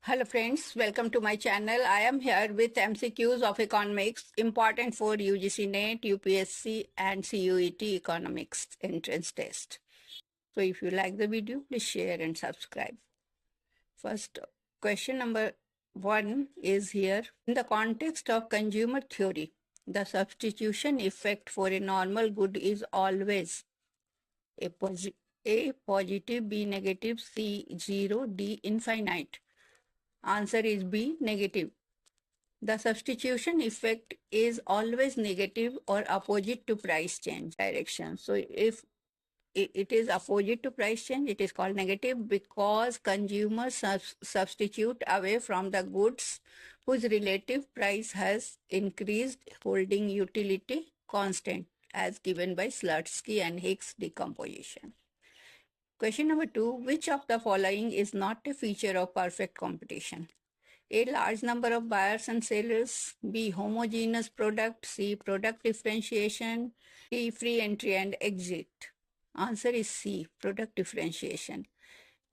Hello friends, welcome to my channel. I am here with MCQs of economics important for UGC NET, UPSC and CUET economics entrance test. So if you like the video, please share and subscribe. First, question number 1 is here. In the context of consumer theory, the substitution effect for a normal good is always A, A positive, B negative, C 0, D infinite. Answer is B negative. The substitution effect is always negative or opposite to price change direction. So if it is opposite to price change, it is called negative because consumers substitute away from the goods whose relative price has increased, holding utility constant as given by Slutsky and Hicks decomposition. Question number 2. Which of the following is not a feature of perfect competition? A large number of buyers and sellers, B homogeneous product, C product differentiation, D free entry and exit. Answer is C, product differentiation.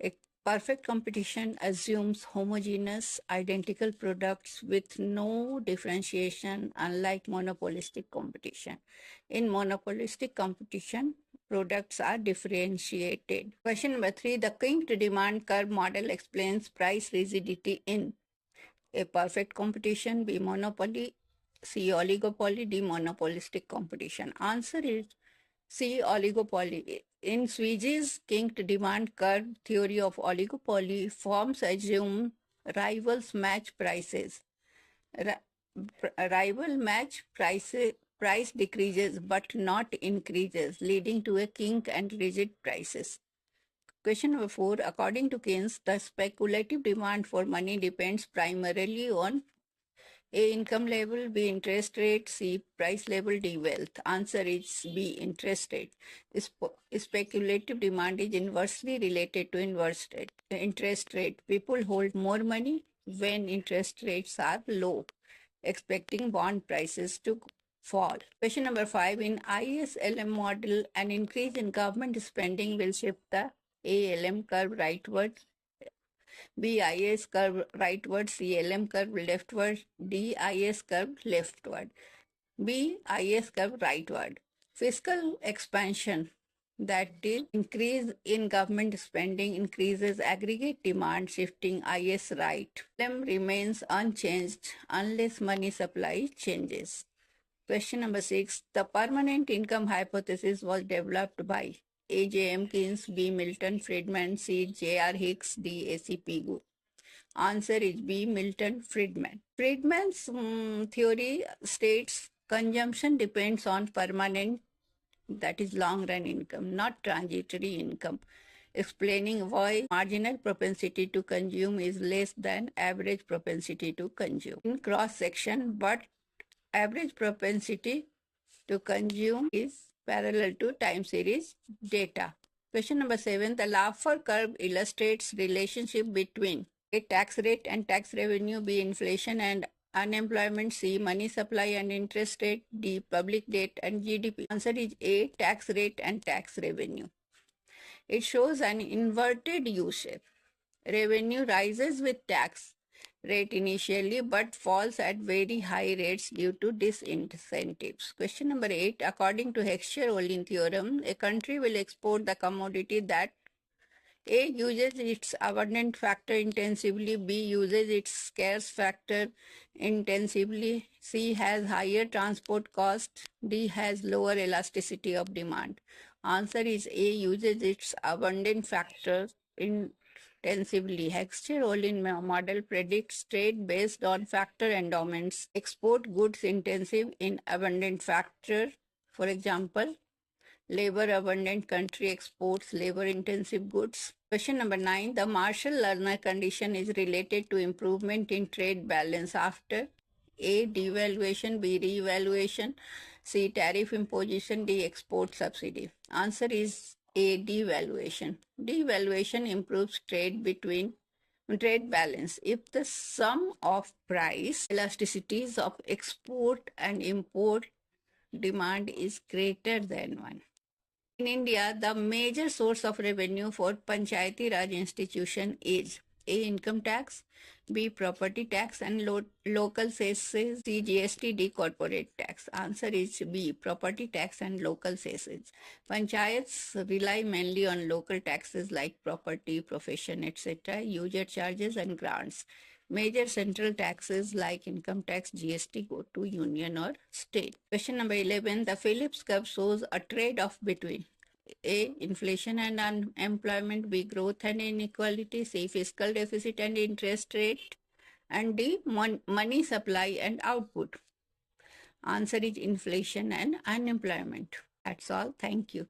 A perfect competition assumes homogeneous, identical products with no differentiation, unlike monopolistic competition. In monopolistic competition, products are differentiated. Question number 3. The kinked demand curve model explains price rigidity in A perfect competition, B monopoly, C oligopoly, D monopolistic competition. Answer is C oligopoly. In Swiggy's kinked demand curve theory of oligopoly, firms assume rivals match prices. Rival match price decreases but not increases, leading to a kink and rigid prices. Question number 4. According to Keynes, the speculative demand for money depends primarily on A. Income level, B. Interest rate, C. Price level, D. Wealth. Answer is B. Interest rate. Speculative demand is inversely related to interest rate. People hold more money when interest rates are low, expecting bond prices to fall. Question number 5. In ISLM model, an increase in government spending will shift the ALM curve rightward, B IS curve rightward, C LM curve leftward, D IS curve leftward, B IS curve rightward. Fiscal expansion, that is increase in government spending, increases aggregate demand, shifting IS right. LM remains unchanged unless money supply changes. Question number 6. The permanent income hypothesis was developed by A. J.M. Keynes, B. Milton Friedman, C. J.R. Hicks, D. A.C. Pigou. Answer is B. Milton Friedman. Friedman's theory states consumption depends on permanent, that is long-run income, not transitory income, explaining why marginal propensity to consume is less than average propensity to consume. In cross-section, but average propensity to consume is parallel to time series data. Question number 7. The Laffer curve illustrates relationship between A. Tax rate and tax revenue, B. Inflation and unemployment, C. Money supply and interest rate, D. Public debt and GDP. Answer is A. Tax rate and tax revenue. It shows an inverted U-shape. Revenue rises with tax rate initially but falls at very high rates due to disincentives. Question number 8. According to Heckscher-Ohlin theorem, a country will export the commodity that A. uses its abundant factor intensively, B. uses its scarce factor intensively, C. has higher transport cost, D. has lower elasticity of demand. Answer is A. uses its abundant factor intensively. Heckscher-Ohlin model predicts trade based on factor endowments. Export goods intensive in abundant factor. For example, labor-abundant country exports labor-intensive goods. Question number 9. The Marshall-Lerner condition is related to improvement in trade balance after A. Devaluation, B. Revaluation, C. Tariff imposition, D. Export subsidy. Answer is A. Devaluation. Devaluation improves trade balance. If the sum of price elasticities of export and import demand is greater than 1. In India, the major source of revenue for Panchayati Raj institution is A. Income tax, B. Property tax and local cesses, C. GST, D. Corporate tax. Answer is B. Property tax and local cesses. Panchayats rely mainly on local taxes like property, profession, etc., user charges and grants. Major central taxes like income tax, GST go to union or state. Question number 11. The Phillips curve shows a trade-off between A. Inflation and unemployment, B. Growth and inequality, C. Fiscal deficit and interest rate, and D. Money supply and output. Answer is inflation and unemployment. That's all. Thank you.